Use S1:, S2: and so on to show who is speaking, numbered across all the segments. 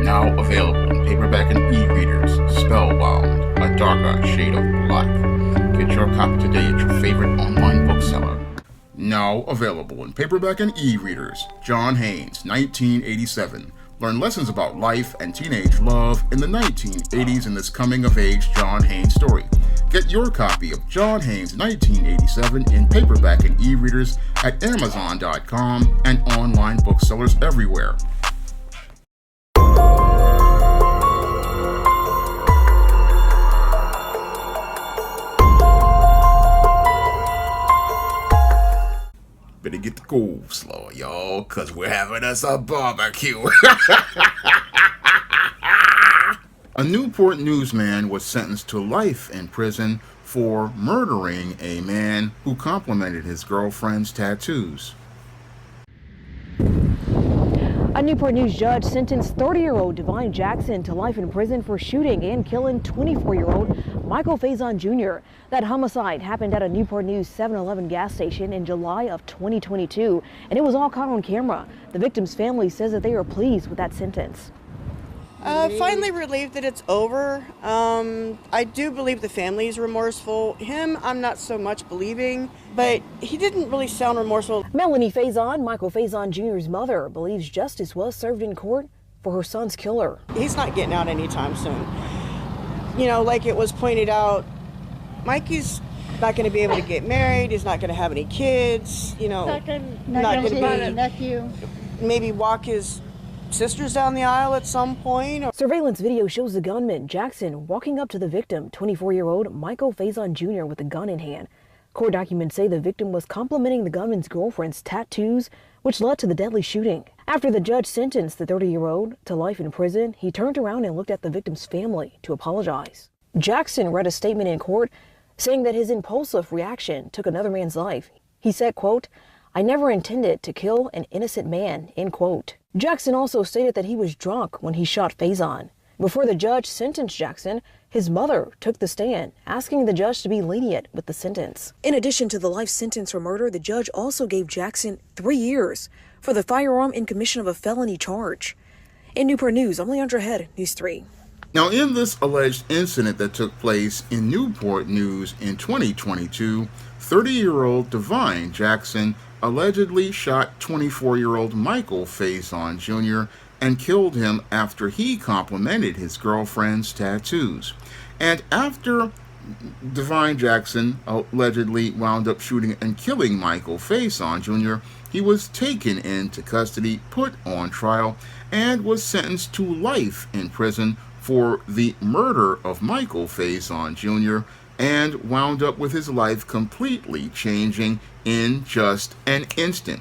S1: Now available in paperback and e-readers. Spellbound, a darker shade of black. Get your copy today at your favorite online bookseller. Now available in paperback and e-readers. John Haynes, 1987. Learn lessons about life and teenage love in the 1980s in this coming-of-age John Haynes story. Get your copy of John Haynes 1987 in paperback and e-readers at Amazon.com and online booksellers everywhere. Better get the cool slower, y'all, because we're having us a barbecue. A Newport newsman was sentenced to life in prison for murdering a man who complimented his girlfriend's tattoos.
S2: A Newport News judge sentenced 30-year-old Divine Jackson to life in prison for shooting and killing 24-year-old Michael Faison Jr. That homicide happened at a Newport News 7-Eleven gas station in July of 2022, and it was all caught on camera. The victim's family says that they are pleased with that sentence.
S3: Finally relieved that it's over. I do believe the family is remorseful. Him, I'm not so much believing, but he didn't really sound remorseful.
S2: Melanie Faison, Michael Faison Jr.'s mother, believes justice was served in court for her son's killer.
S3: He's not getting out anytime soon. You know, like it was pointed out, Mikey's not going to be able to get married. He's not going to have any kids. You know,
S4: not going to be a nephew.
S3: Maybe walk his sisters down the aisle at some point.
S2: Surveillance video shows the gunman, Jackson, walking up to the victim, 24-year-old Michael Faison Jr. with a gun in hand. Court documents say the victim was complimenting the gunman's girlfriend's tattoos, which led to the deadly shooting. After the judge sentenced the 30-year-old to life in prison, he turned around and looked at the victim's family to apologize. Jackson read a statement in court saying that his impulsive reaction took another man's life. He said, quote, "I never intended to kill an innocent man," end quote. Jackson also stated that he was drunk when he shot Faison. Before the judge sentenced Jackson, his mother took the stand, asking the judge to be lenient with the sentence. In addition to the life sentence for murder, the judge also gave Jackson 3 years for the firearm in commission of a felony charge. In Newport News, I'm Leandra Head, News 3.
S1: Now, in this alleged incident that took place in Newport News in 2022, 30-year-old Divine Jackson allegedly shot 24-year-old Michael Faison Jr. and killed him after he complimented his girlfriend's tattoos. And after Divine Jackson allegedly wound up shooting and killing Michael Faison Jr., he was taken into custody, put on trial, and was sentenced to life in prison for the murder of Michael Faison Jr., and wound up with his life completely changing in just an instant.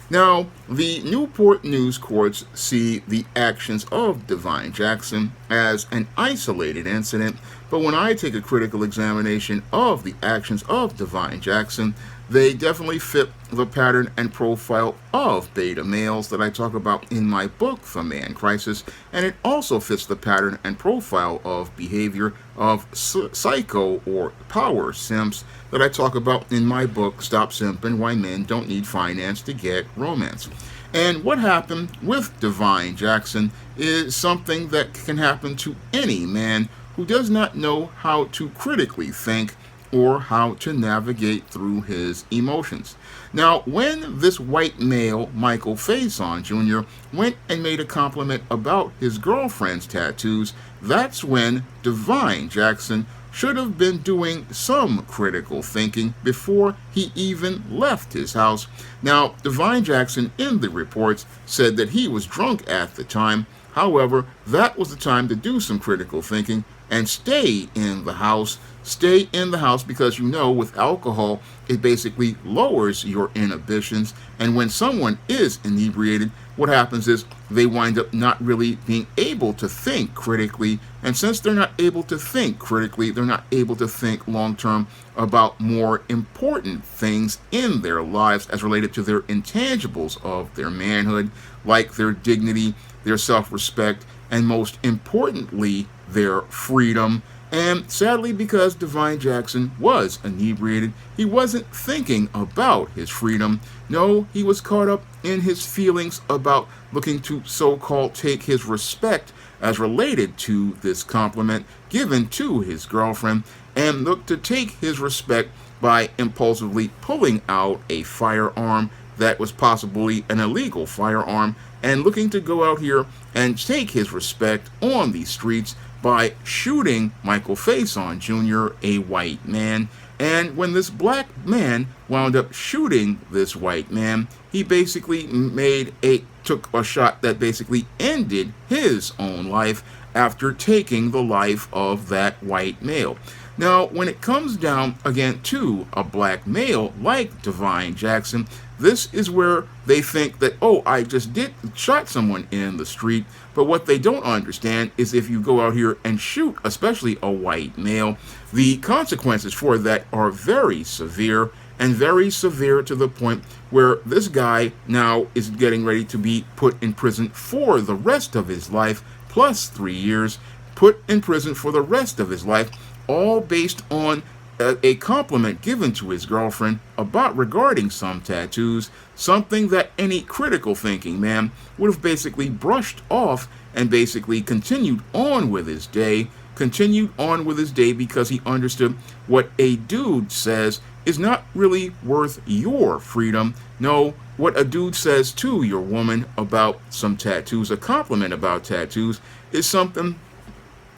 S1: Now, the Newport News courts see the actions of Divine Jackson as an isolated incident, but when I take a critical examination of the actions of Divine Jackson, they definitely fit the pattern and profile of beta males that I talk about in my book, The Man Crisis, and it also fits the pattern and profile of behavior of psycho or power simps that I talk about in my book, Stop Simping: Why Men Don't Need Finance to Get Romance. And what happened with Divine Jackson is something that can happen to any man who does not know how to critically think or how to navigate through his emotions. Now, when this white male, Michael Faison Jr., went and made a compliment about his girlfriend's tattoos, that's when Divine Jackson should have been doing some critical thinking before he even left his house. Now, Divine Jackson in the reports said that he was drunk at the time. However, that was the time to do some critical thinking and stay in the house. Stay in the house because, you know, with alcohol, it basically lowers your inhibitions. And when someone is inebriated, what happens is they wind up not really being able to think critically. And since they're not able to think critically, they're not able to think long-term about more important things in their lives as related to their intangibles of their manhood, like their dignity, their self-respect, and most importantly, their freedom. And sadly, because Divine Jackson was inebriated, he wasn't thinking about his freedom. No, he was caught up in his feelings about looking to so-called take his respect as related to this compliment given to his girlfriend, and looked to take his respect by impulsively pulling out a firearm that was possibly an illegal firearm, and looking to go out here and take his respect on the streets by shooting Michael Faison Jr., a white man. And when this black man wound up shooting this white man, he basically took a shot that basically ended his own life after taking the life of that white male. Now, when it comes down again to a black male like Divine Jackson, this is where they think that, oh, I just shot someone in the street. But what they don't understand is if you go out here and shoot, especially a white male, the consequences for that are very severe, and very severe to the point where this guy now is getting ready to be put in prison for the rest of his life, plus 3 years, put in prison for the rest of his life, all based on a compliment given to his girlfriend regarding some tattoos, something that any critical thinking man would have basically brushed off and basically continued on with his day because he understood what a dude says is not really worth your freedom. No, what a dude says to your woman about some tattoos, a compliment about tattoos, is something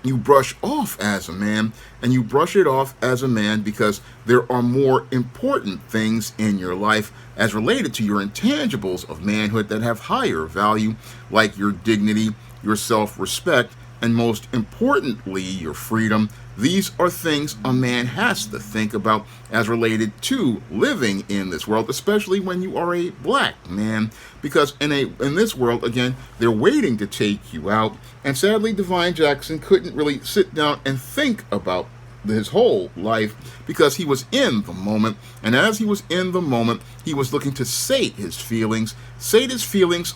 S1: you brush off as a man, and you brush it off as a man because there are more important things in your life as related to your intangibles of manhood that have higher value, like your dignity, your self-respect, and most importantly, your freedom. These are things a man has to think about as related to living in this world, especially when you are a black man, because in this world, again, they're waiting to take you out. And sadly, Divine Jackson couldn't really sit down and think about his whole life because he was in the moment, and as he was in the moment, he was looking to sate his feelings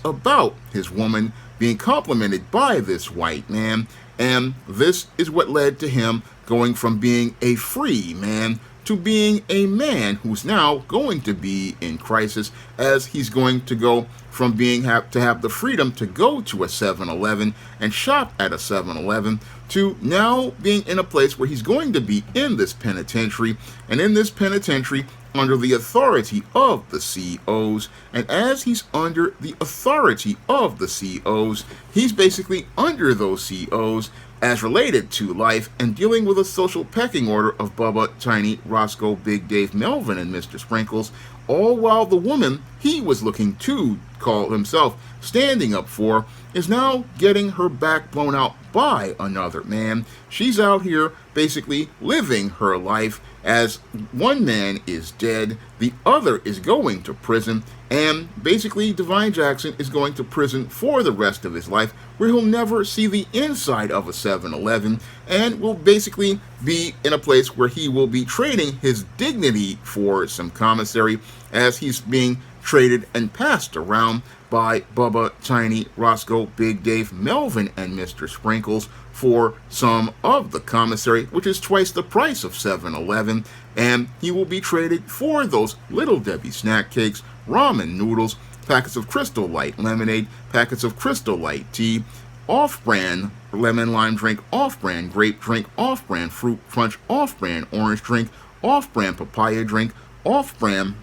S1: about his woman being complimented by this white man. And this is what led to him going from being a free man to being a man who's now going to be in crisis, as he's going to go from to have the freedom to go to a 7-Eleven and shop at a 7-Eleven to now being in a place where he's going to be in this penitentiary, and in this penitentiary under the authority of the COs. And as he's under the authority of the COs, he's basically under those COs as related to life and dealing with a social pecking order of Bubba, Tiny, Roscoe, Big Dave, Melvin, and Mr. Sprinkles, all while the woman he was looking to call himself standing up for is now getting her back blown out by another man. She's out here basically living her life as one man is dead, the other is going to prison, and basically Divine Jackson is going to prison for the rest of his life, where he'll never see the inside of a 7-Eleven, and will basically be in a place where he will be trading his dignity for some commissary, as he's being traded and passed around by Bubba, Tiny, Roscoe, Big Dave, Melvin, and Mr. Sprinkles for some of the commissary, which is twice the price of 7-Eleven, and he will be traded for those Little Debbie snack cakes, ramen noodles, packets of Crystal Light lemonade, packets of Crystal Light tea, off-brand lemon lime drink, off-brand grape drink, off-brand fruit punch, off-brand orange drink, off-brand papaya drink, off-brand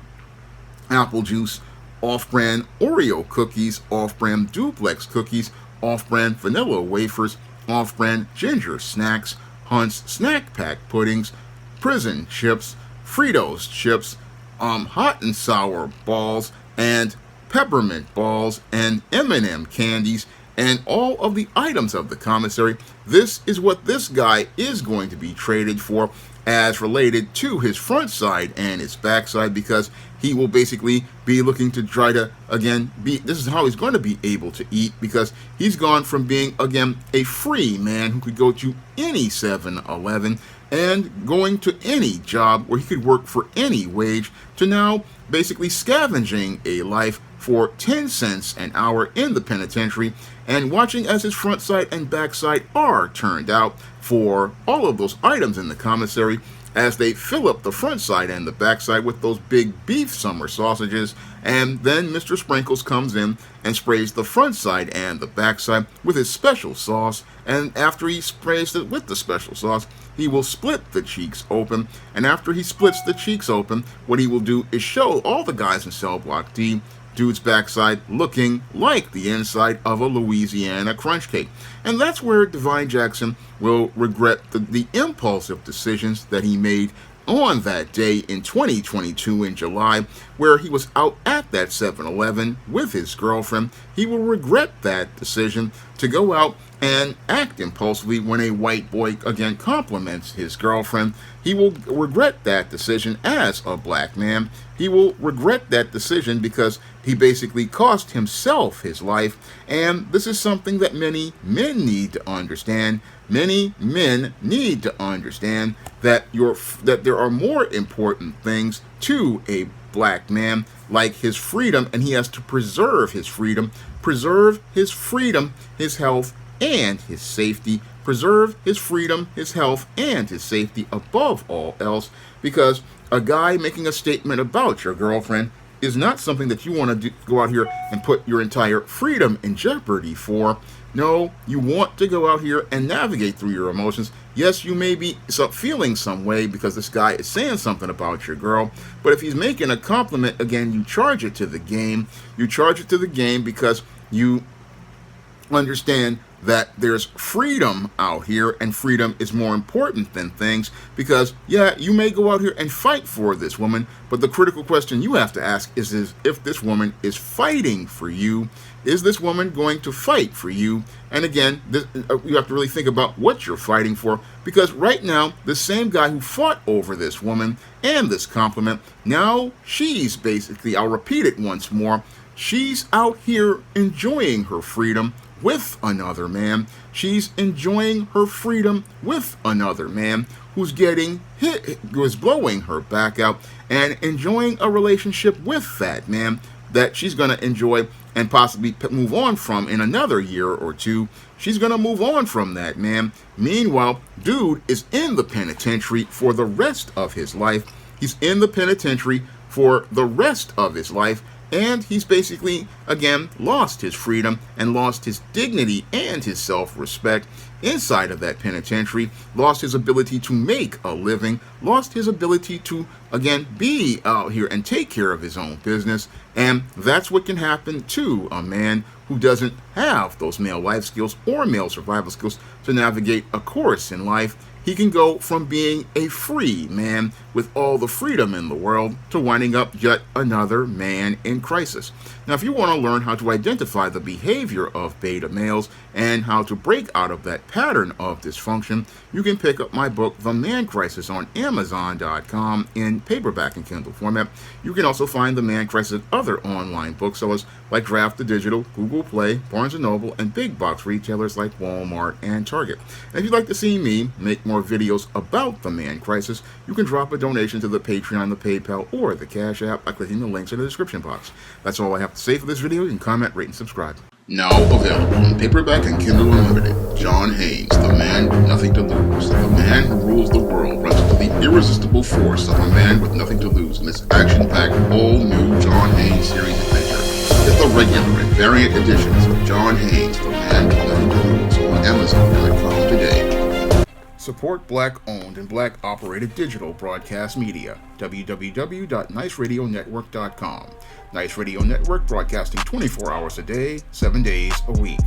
S1: apple juice, off-brand Oreo cookies, off-brand duplex cookies, off-brand vanilla wafers, off-brand ginger snacks, Hunt's snack pack puddings, prison chips, Fritos chips, hot and sour balls, and peppermint balls, and M&M candies, and all of the items of the commissary. This is what this guy is going to be traded for as related to his front side and his back side, because he will basically be looking to try to, again, this is how he's going to be able to eat, because he's gone from being, again, a free man who could go to any 7-Eleven and going to any job where he could work for any wage to now basically scavenging a life for 10 cents an hour in the penitentiary and watching as his front side and back side are turned out for all of those items in the commissary as they fill up the front side and the back side with those big beef summer sausages. And then Mr. Sprinkles comes in and sprays the front side and the back side with his special sauce. And after he sprays it with the special sauce, he will split the cheeks open. And after he splits the cheeks open, what he will do is show all the guys in Cell Block D dude's backside looking like the inside of a Louisiana crunch cake. And that's where Divine Jackson will regret the impulsive decisions that he made on that day in 2022 in July, where he was out at that 7-Eleven with his girlfriend. He will regret that decision to go out and act impulsively when a white boy again compliments his girlfriend. He will regret that decision as a black man. He will regret that decision because he basically cost himself his life. And this is something that many men need to understand. Many men need to understand that there are more important things to a black man, like his freedom, and he has to preserve his freedom, his health, and his safety. Preserve his freedom, his health, and his safety above all else, because a guy making a statement about your girlfriend is not something that you want to go out here and put your entire freedom in jeopardy for. No, you want to go out here and navigate through your emotions. Yes, you may be feeling some way because this guy is saying something about your girl, but if he's making a compliment, again, you charge it to the game. You charge it to the game because you understand that there's freedom out here, and freedom is more important than things, because yeah, you may go out here and fight for this woman, but the critical question you have to ask is if this woman is fighting for you. Is this woman going to fight for you? And again, you have to really think about what you're fighting for, because right now, the same guy who fought over this woman and this compliment, now she's basically, I'll repeat it once more, she's out here enjoying her freedom with another man. She's enjoying her freedom with another man who's getting hit, who's blowing her back out, and enjoying a relationship with that man that she's going to enjoy and possibly move on from in another year or two. She's going to move on from that man. Meanwhile, dude is in the penitentiary for the rest of his life. He's in the penitentiary for the rest of his life. And he's basically, again, lost his freedom and lost his dignity and his self-respect inside of that penitentiary, lost his ability to make a living, lost his ability to, again, be out here and take care of his own business. And that's what can happen to a man who doesn't have those male life skills or male survival skills to navigate a course in life. He can go from being a free man with all the freedom in the world to winding up yet another man in crisis. Now, if you want to learn how to identify the behavior of beta males and how to break out of that pattern of dysfunction, you can pick up my book, The Man Crisis, on Amazon.com in paperback and Kindle format. You can also find The Man Crisis at other online booksellers like Draft the Digital, Google Play, Barnes & Noble, and big box retailers like Walmart and Target. And if you'd like to see me make more videos about The Man Crisis, you can drop a donation to the Patreon, the PayPal, or the Cash App by clicking the links in the description box. That's all I have to say for this video. You can comment, rate, and subscribe. Now available in paperback and Kindle Unlimited, John Haynes, the man with nothing to lose. The man who rules the world runs into the irresistible force of a man with nothing to lose in this action-packed, all-new John Haynes series adventure. Get the regular and variant editions of John Haynes, the man with nothing to lose on Amazon.com today. Support Black-owned and Black-operated digital broadcast media. www.niceradionetwork.com. Nice Radio Network, broadcasting 24 hours a day, 7 days a week.